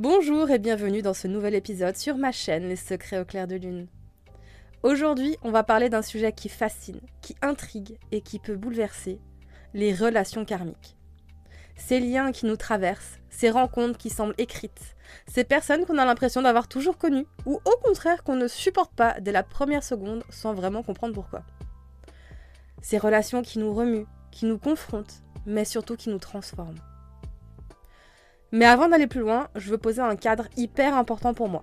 Bonjour et bienvenue dans ce nouvel épisode sur ma chaîne Les Secrets au clair de lune. Aujourd'hui, on va parler d'un sujet qui fascine, qui intrigue et qui peut bouleverser, les relations karmiques. Ces liens qui nous traversent, ces rencontres qui semblent écrites, ces personnes qu'on a l'impression d'avoir toujours connues ou au contraire qu'on ne supporte pas dès la première seconde sans vraiment comprendre pourquoi. Ces relations qui nous remuent, qui nous confrontent, mais surtout qui nous transforment. Mais avant d'aller plus loin, je veux poser un cadre hyper important pour moi.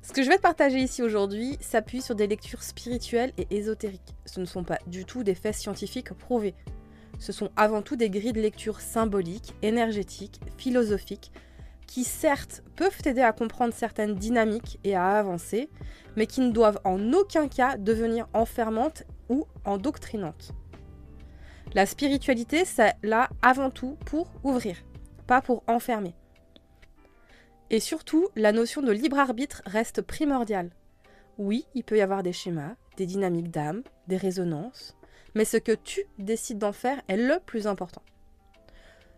Ce que je vais te partager ici aujourd'hui s'appuie sur des lectures spirituelles et ésotériques. Ce ne sont pas du tout des faits scientifiques prouvés. Ce sont avant tout des grilles de lecture symboliques, énergétiques, philosophiques, qui certes peuvent t'aider à comprendre certaines dynamiques et à avancer, mais qui ne doivent en aucun cas devenir enfermantes ou endoctrinantes. La spiritualité, c'est là avant tout pour ouvrir, pas pour enfermer. Et surtout, la notion de libre arbitre reste primordiale. Oui, il peut y avoir des schémas, des dynamiques d'âme, des résonances, mais ce que tu décides d'en faire est le plus important.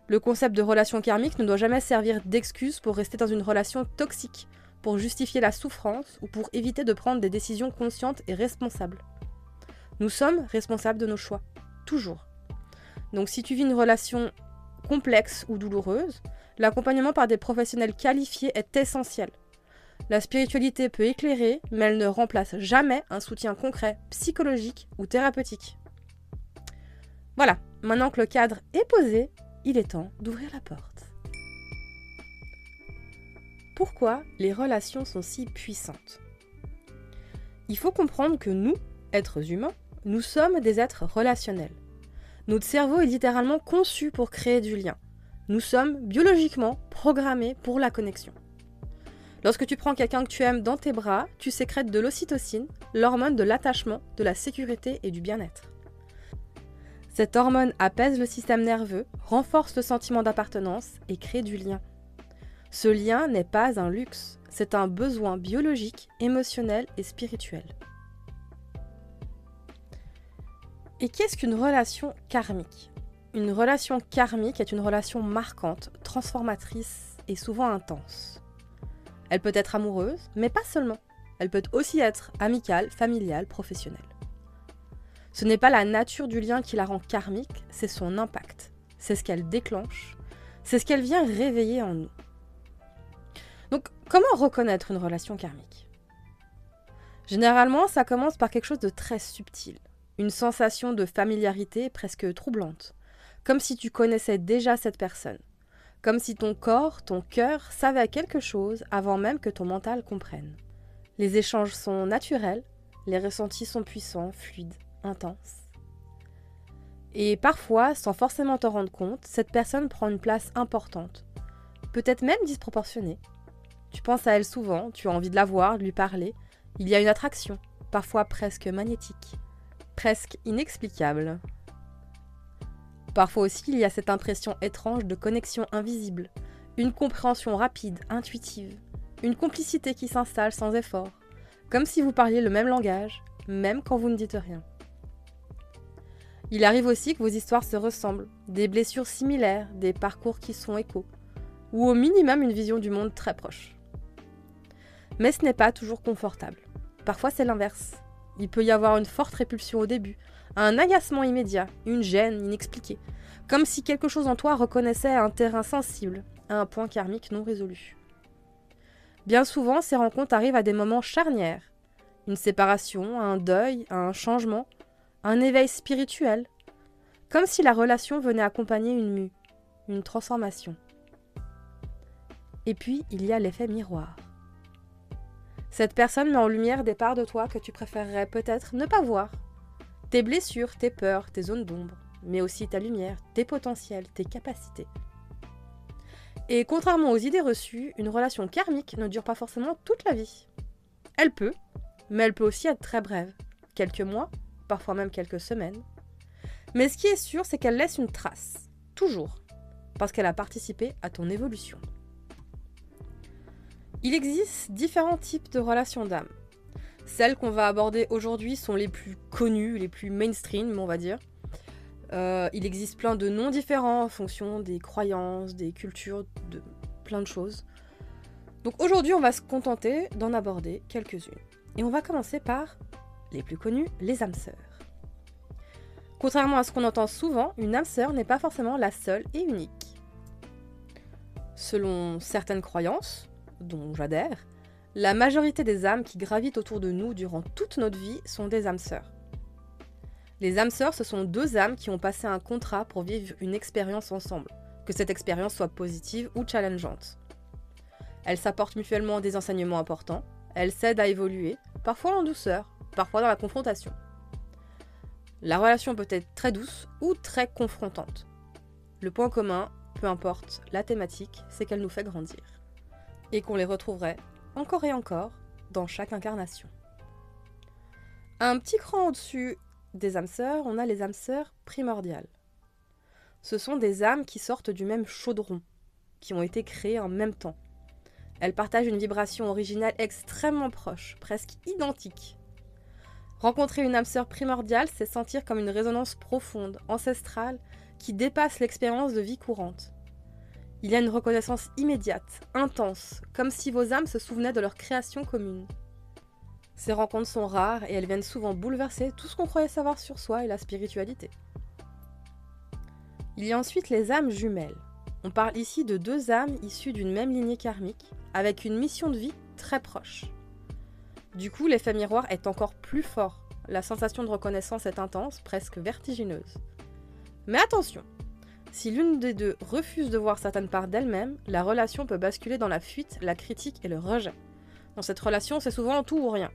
Le concept de relation karmique ne doit jamais servir d'excuse pour rester dans une relation toxique, pour justifier la souffrance ou pour éviter de prendre des décisions conscientes et responsables. Nous sommes responsables de nos choix, toujours. Donc si tu vis une relation complexe ou douloureuse, l'accompagnement par des professionnels qualifiés est essentiel. La spiritualité peut éclairer, mais elle ne remplace jamais un soutien concret, psychologique ou thérapeutique. Voilà, maintenant que le cadre est posé, il est temps d'ouvrir la porte. Pourquoi les relations sont si puissantes ? Il faut comprendre que nous, êtres humains, nous sommes des êtres relationnels. Notre cerveau est littéralement conçu pour créer du lien. Nous sommes biologiquement programmés pour la connexion. Lorsque tu prends quelqu'un que tu aimes dans tes bras, tu sécrètes de l'ocytocine, l'hormone de l'attachement, de la sécurité et du bien-être. Cette hormone apaise le système nerveux, renforce le sentiment d'appartenance et crée du lien. Ce lien n'est pas un luxe, c'est un besoin biologique, émotionnel et spirituel. Et qu'est-ce qu'une relation karmique ? Une relation karmique est une relation marquante, transformatrice et souvent intense. Elle peut être amoureuse, mais pas seulement. Elle peut aussi être amicale, familiale, professionnelle. Ce n'est pas la nature du lien qui la rend karmique, c'est son impact. C'est ce qu'elle déclenche, c'est ce qu'elle vient réveiller en nous. Donc, comment reconnaître une relation karmique ? Généralement, ça commence par quelque chose de très subtil. Une sensation de familiarité presque troublante. Comme si tu connaissais déjà cette personne. Comme si ton corps, ton cœur savait quelque chose avant même que ton mental comprenne. Les échanges sont naturels, les ressentis sont puissants, fluides, intenses. Et parfois, sans forcément t'en rendre compte, cette personne prend une place importante. Peut-être même disproportionnée. Tu penses à elle souvent, tu as envie de la voir, de lui parler. Il y a une attraction, parfois presque magnétique. Presque inexplicable. Parfois aussi, il y a cette impression étrange de connexion invisible, une compréhension rapide, intuitive, une complicité qui s'installe sans effort, comme si vous parliez le même langage, même quand vous ne dites rien. Il arrive aussi que vos histoires se ressemblent, des blessures similaires, des parcours qui sont échos, ou au minimum une vision du monde très proche. Mais ce n'est pas toujours confortable. Parfois c'est l'inverse. Il peut y avoir une forte répulsion au début, un agacement immédiat, une gêne inexpliquée, comme si quelque chose en toi reconnaissait un terrain sensible, à un point karmique non résolu. Bien souvent, ces rencontres arrivent à des moments charnières, une séparation, un deuil, un changement, un éveil spirituel, comme si la relation venait accompagner une mue, une transformation. Et puis, il y a l'effet miroir. Cette personne met en lumière des parts de toi que tu préférerais peut-être ne pas voir. Tes blessures, tes peurs, tes zones d'ombre, mais aussi ta lumière, tes potentiels, tes capacités. Et contrairement aux idées reçues, une relation karmique ne dure pas forcément toute la vie. Elle peut, mais elle peut aussi être très brève. Quelques mois, parfois même quelques semaines. Mais ce qui est sûr, c'est qu'elle laisse une trace. Toujours. Parce qu'elle a participé à ton évolution. Il existe différents types de relations d'âme. Celles qu'on va aborder aujourd'hui sont les plus connues, les plus mainstream, on va dire. Il existe plein de noms différents en fonction des croyances, des cultures, de plein de choses. Donc aujourd'hui, on va se contenter d'en aborder quelques-unes. Et on va commencer par les plus connus, les âmes sœurs. Contrairement à ce qu'on entend souvent, une âme sœur n'est pas forcément la seule et unique. Selon certaines croyances, dont j'adhère, la majorité des âmes qui gravitent autour de nous durant toute notre vie sont des âmes sœurs. Les âmes sœurs, ce sont deux âmes qui ont passé un contrat pour vivre une expérience ensemble, que cette expérience soit positive ou challengeante. Elles s'apportent mutuellement des enseignements importants, elles s'aident à évoluer, parfois en douceur, parfois dans la confrontation. La relation peut être très douce ou très confrontante. Le point commun, peu importe la thématique, c'est qu'elle nous fait grandir. Et qu'on les retrouverait encore et encore dans chaque incarnation. Un petit cran au-dessus des âmes sœurs, on a les âmes sœurs primordiales. Ce sont des âmes qui sortent du même chaudron, qui ont été créées en même temps. Elles partagent une vibration originale extrêmement proche, presque identique. Rencontrer une âme sœur primordiale, c'est sentir comme une résonance profonde, ancestrale, qui dépasse l'expérience de vie courante. Il y a une reconnaissance immédiate, intense, comme si vos âmes se souvenaient de leur création commune. Ces rencontres sont rares et elles viennent souvent bouleverser tout ce qu'on croyait savoir sur soi et la spiritualité. Il y a ensuite les âmes jumelles. On parle ici de deux âmes issues d'une même lignée karmique, avec une mission de vie très proche. Du coup, l'effet miroir est encore plus fort. La sensation de reconnaissance est intense, presque vertigineuse. Mais attention, si l'une des deux refuse de voir certaines parts d'elle-même, la relation peut basculer dans la fuite, la critique et le rejet. Dans cette relation, c'est souvent tout ou rien.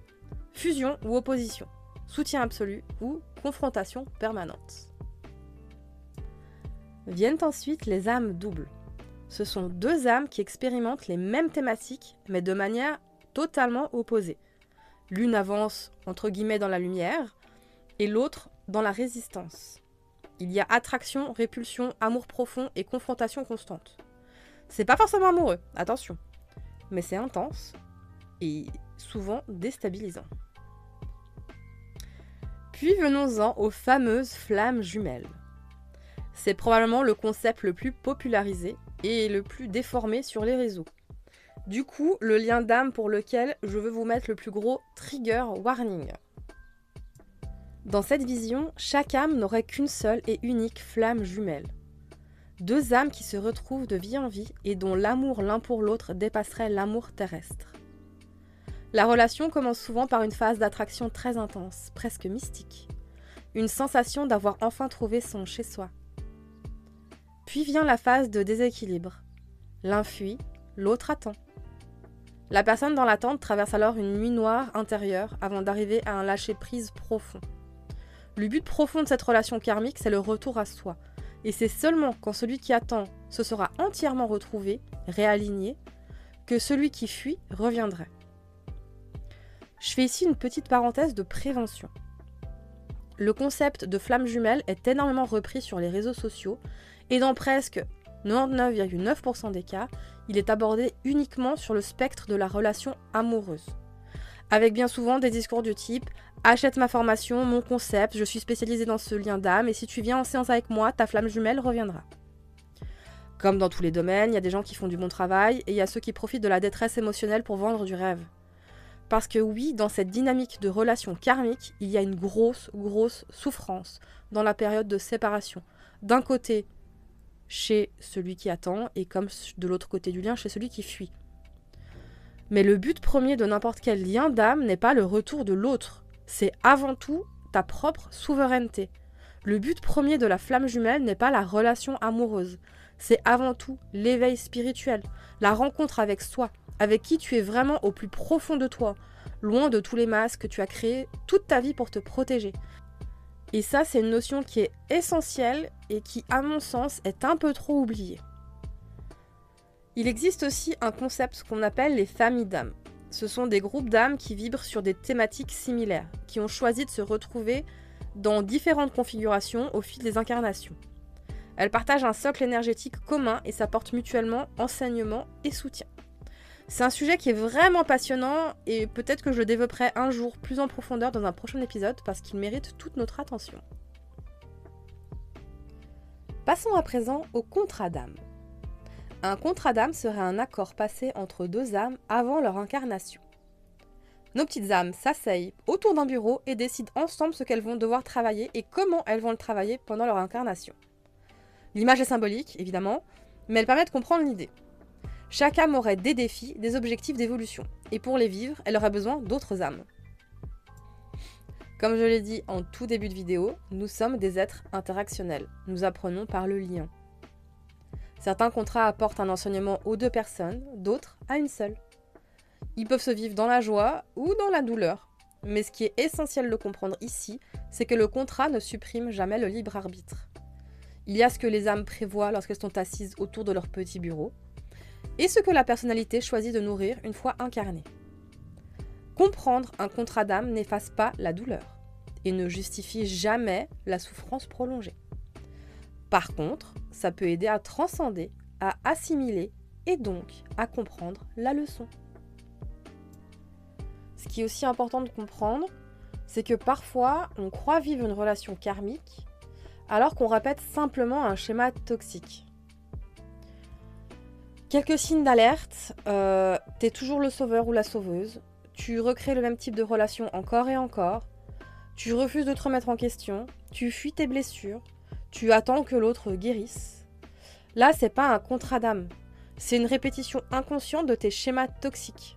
Fusion ou opposition. Soutien absolu ou confrontation permanente. Viennent ensuite les âmes doubles. Ce sont deux âmes qui expérimentent les mêmes thématiques, mais de manière totalement opposée. L'une avance, entre guillemets, dans la lumière, et l'autre dans la résistance. Il y a attraction, répulsion, amour profond et confrontation constante. C'est pas forcément amoureux, attention, mais c'est intense et souvent déstabilisant. Puis venons-en aux fameuses flammes jumelles. C'est probablement le concept le plus popularisé et le plus déformé sur les réseaux. Du coup, le lien d'âme pour lequel je veux vous mettre le plus gros trigger warning. Dans cette vision, chaque âme n'aurait qu'une seule et unique flamme jumelle. Deux âmes qui se retrouvent de vie en vie et dont l'amour l'un pour l'autre dépasserait l'amour terrestre. La relation commence souvent par une phase d'attraction très intense, presque mystique. Une sensation d'avoir enfin trouvé son chez-soi. Puis vient la phase de déséquilibre. L'un fuit, l'autre attend. La personne dans l'attente traverse alors une nuit noire intérieure avant d'arriver à un lâcher-prise profond. Le but profond de cette relation karmique, c'est le retour à soi. Et c'est seulement quand celui qui attend se sera entièrement retrouvé, réaligné, que celui qui fuit reviendrait. Je fais ici une petite parenthèse de prévention. Le concept de flamme jumelle est énormément repris sur les réseaux sociaux et dans presque 99,9% des cas, il est abordé uniquement sur le spectre de la relation amoureuse. Avec bien souvent des discours du type « Achète ma formation, mon concept, je suis spécialisée dans ce lien d'âme et si tu viens en séance avec moi, ta flamme jumelle reviendra. » Comme dans tous les domaines, il y a des gens qui font du bon travail et il y a ceux qui profitent de la détresse émotionnelle pour vendre du rêve. Parce que oui, dans cette dynamique de relation karmique, il y a une grosse souffrance dans la période de séparation. D'un côté, chez celui qui attend, et comme de l'autre côté du lien, chez celui qui fuit. Mais le but premier de n'importe quel lien d'âme n'est pas le retour de l'autre, c'est avant tout ta propre souveraineté. Le but premier de la flamme jumelle n'est pas la relation amoureuse, c'est avant tout l'éveil spirituel, la rencontre avec soi, avec qui tu es vraiment au plus profond de toi, loin de tous les masques que tu as créés toute ta vie pour te protéger. Et ça, c'est une notion qui est essentielle et qui, à mon sens, est un peu trop oubliée. Il existe aussi un concept qu'on appelle les familles d'âmes. Ce sont des groupes d'âmes qui vibrent sur des thématiques similaires, qui ont choisi de se retrouver dans différentes configurations au fil des incarnations. Elles partagent un socle énergétique commun et s'apportent mutuellement enseignement et soutien. C'est un sujet qui est vraiment passionnant et peut-être que je le développerai un jour plus en profondeur dans un prochain épisode parce qu'il mérite toute notre attention. Passons à présent au contrat d'âme. Un contrat d'âme serait un accord passé entre deux âmes avant leur incarnation. Nos petites âmes s'asseyent autour d'un bureau et décident ensemble ce qu'elles vont devoir travailler et comment elles vont le travailler pendant leur incarnation. L'image est symbolique, évidemment, mais elle permet de comprendre l'idée. Chaque âme aurait des défis, des objectifs d'évolution, et pour les vivre, elle aurait besoin d'autres âmes. Comme je l'ai dit en tout début de vidéo, nous sommes des êtres interactionnels. Nous apprenons par le lien. Certains contrats apportent un enseignement aux deux personnes, d'autres à une seule. Ils peuvent se vivre dans la joie ou dans la douleur. Mais ce qui est essentiel de comprendre ici, c'est que le contrat ne supprime jamais le libre arbitre. Il y a ce que les âmes prévoient lorsqu'elles sont assises autour de leur petit bureau, et ce que la personnalité choisit de nourrir une fois incarnée. Comprendre un contrat d'âme n'efface pas la douleur, et ne justifie jamais la souffrance prolongée. Par contre, ça peut aider à transcender, à assimiler, et donc à comprendre la leçon. Ce qui est aussi important de comprendre, c'est que parfois, on croit vivre une relation karmique, alors qu'on répète simplement un schéma toxique. Quelques signes d'alerte, t'es toujours le sauveur ou la sauveuse, tu recrées le même type de relation encore et encore, tu refuses de te remettre en question, tu fuis tes blessures, tu attends que l'autre guérisse. Là, c'est pas un contrat d'âme, c'est une répétition inconsciente de tes schémas toxiques.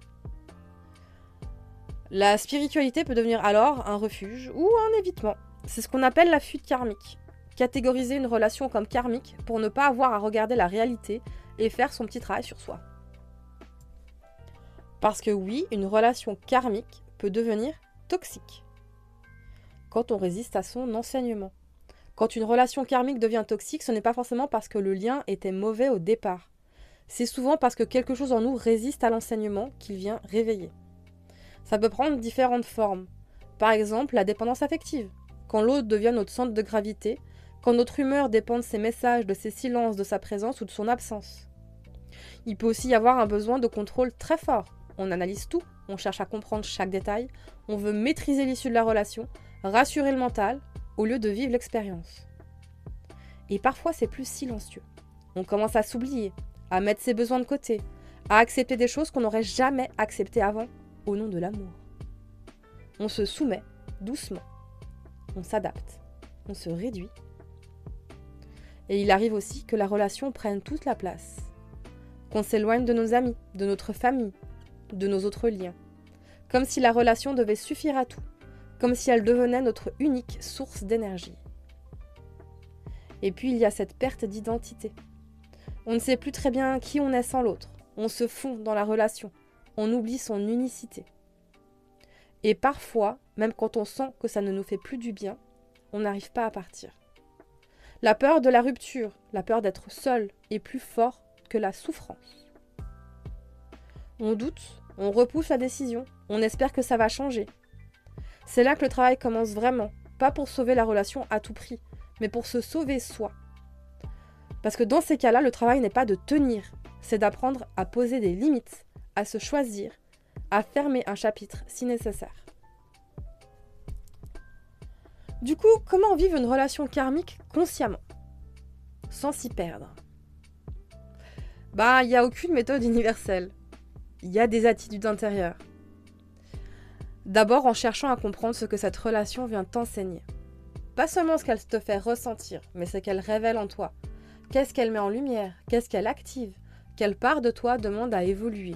La spiritualité peut devenir alors un refuge ou un évitement. C'est ce qu'on appelle la fuite karmique. Catégoriser une relation comme karmique pour ne pas avoir à regarder la réalité et faire son petit travail sur soi. Parce que oui, une relation karmique peut devenir toxique quand on résiste à son enseignement. Quand une relation karmique devient toxique, ce n'est pas forcément parce que le lien était mauvais au départ. C'est souvent parce que quelque chose en nous résiste à l'enseignement qu'il vient réveiller. Ça peut prendre différentes formes. Par exemple, la dépendance affective. Quand l'autre devient notre centre de gravité, quand notre humeur dépend de ses messages, de ses silences, de sa présence ou de son absence. Il peut aussi y avoir un besoin de contrôle très fort. On analyse tout, on cherche à comprendre chaque détail, on veut maîtriser l'issue de la relation, rassurer le mental, au lieu de vivre l'expérience. Et parfois c'est plus silencieux. On commence à s'oublier, à mettre ses besoins de côté, à accepter des choses qu'on n'aurait jamais acceptées avant, au nom de l'amour. On se soumet doucement, on s'adapte, on se réduit. Et il arrive aussi que la relation prenne toute la place, qu'on s'éloigne de nos amis, de notre famille, de nos autres liens, comme si la relation devait suffire à tout, comme si elle devenait notre unique source d'énergie. Et puis il y a cette perte d'identité. On ne sait plus très bien qui on est sans l'autre, on se fond dans la relation, on oublie son unicité. Et parfois, même quand on sent que ça ne nous fait plus du bien, on n'arrive pas à partir. La peur de la rupture, la peur d'être seul est plus forte que la souffrance. On doute, on repousse la décision, on espère que ça va changer. C'est là que le travail commence vraiment, pas pour sauver la relation à tout prix, mais pour se sauver soi. Parce que dans ces cas-là, le travail n'est pas de tenir, c'est d'apprendre à poser des limites, à se choisir, à fermer un chapitre si nécessaire. Du coup, comment vivre une relation karmique consciemment, sans s'y perdre? Il n'y a aucune méthode universelle. Il y a des attitudes intérieures. D'abord en cherchant à comprendre ce que cette relation vient t'enseigner. Pas seulement ce qu'elle te fait ressentir, mais ce qu'elle révèle en toi. Qu'est-ce qu'elle met en lumière? Qu'est-ce qu'elle active? Quelle part de toi demande à évoluer?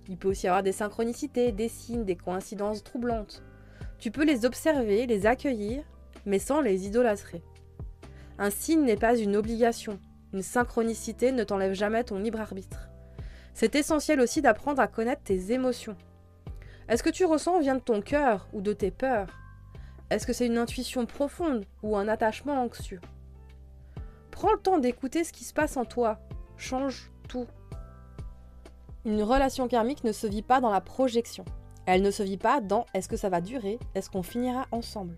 Il peut aussi y avoir des synchronicités, des signes, des coïncidences troublantes. Tu peux les observer, les accueillir, mais sans les idolâtrer. Un signe n'est pas une obligation. Une synchronicité ne t'enlève jamais ton libre arbitre. C'est essentiel aussi d'apprendre à connaître tes émotions. Est-ce que tu ressens vient de ton cœur ou de tes peurs? Est-ce que c'est une intuition profonde ou un attachement anxieux? Prends le temps d'écouter ce qui se passe en toi. Change tout. Une relation karmique ne se vit pas dans la projection. Elle ne se vit pas dans « est-ce que ça va durer? Est-ce qu'on finira ensemble ?»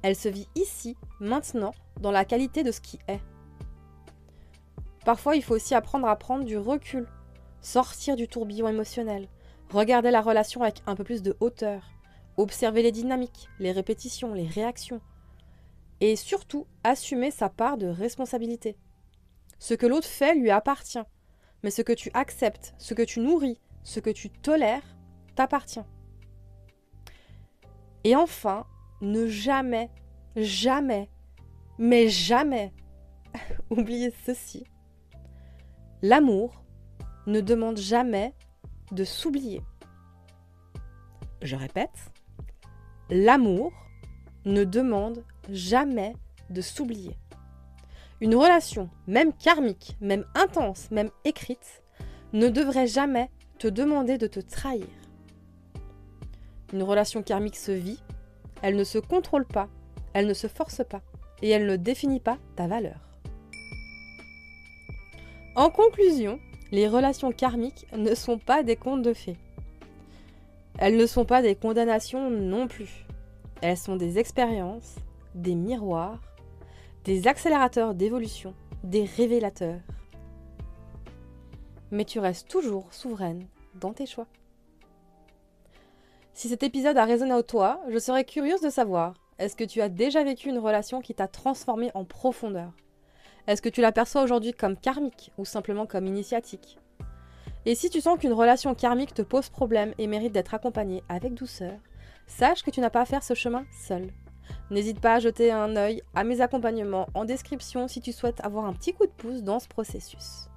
Elle se vit ici, maintenant, dans la qualité de ce qui est. Parfois, il faut aussi apprendre à prendre du recul, sortir du tourbillon émotionnel, regarder la relation avec un peu plus de hauteur, observer les dynamiques, les répétitions, les réactions, et surtout assumer sa part de responsabilité. Ce que l'autre fait lui appartient. Mais ce que tu acceptes, ce que tu nourris, ce que tu tolères, t'appartient. Et enfin, ne jamais, jamais, mais jamais oublier ceci. L'amour ne demande jamais de s'oublier. Je répète, l'amour ne demande jamais de s'oublier. Une relation, même karmique, même intense, même écrite, ne devrait jamais te demander de te trahir. Une relation karmique se vit, elle ne se contrôle pas, elle ne se force pas, et elle ne définit pas ta valeur. En conclusion, les relations karmiques ne sont pas des contes de fées. Elles ne sont pas des condamnations non plus. Elles sont des expériences, des miroirs, des accélérateurs d'évolution, des révélateurs. Mais tu restes toujours souveraine dans tes choix. Si cet épisode a résonné en toi, je serais curieuse de savoir, est-ce que tu as déjà vécu une relation qui t'a transformée en profondeur ? Est-ce que tu l'aperçois aujourd'hui comme karmique ou simplement comme initiatique ? Et si tu sens qu'une relation karmique te pose problème et mérite d'être accompagnée avec douceur, sache que tu n'as pas à faire ce chemin seul. N'hésite pas à jeter un œil à mes accompagnements en description si tu souhaites avoir un petit coup de pouce dans ce processus.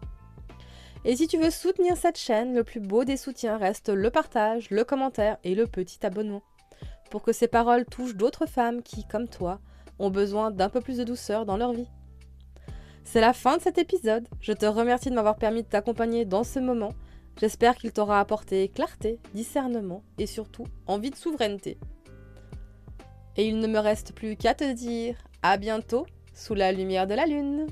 Et si tu veux soutenir cette chaîne, le plus beau des soutiens reste le partage, le commentaire et le petit abonnement. Pour que ces paroles touchent d'autres femmes qui, comme toi, ont besoin d'un peu plus de douceur dans leur vie. C'est la fin de cet épisode. Je te remercie de m'avoir permis de t'accompagner dans ce moment. J'espère qu'il t'aura apporté clarté, discernement et surtout envie de souveraineté. Et il ne me reste plus qu'à te dire à bientôt sous la lumière de la lune.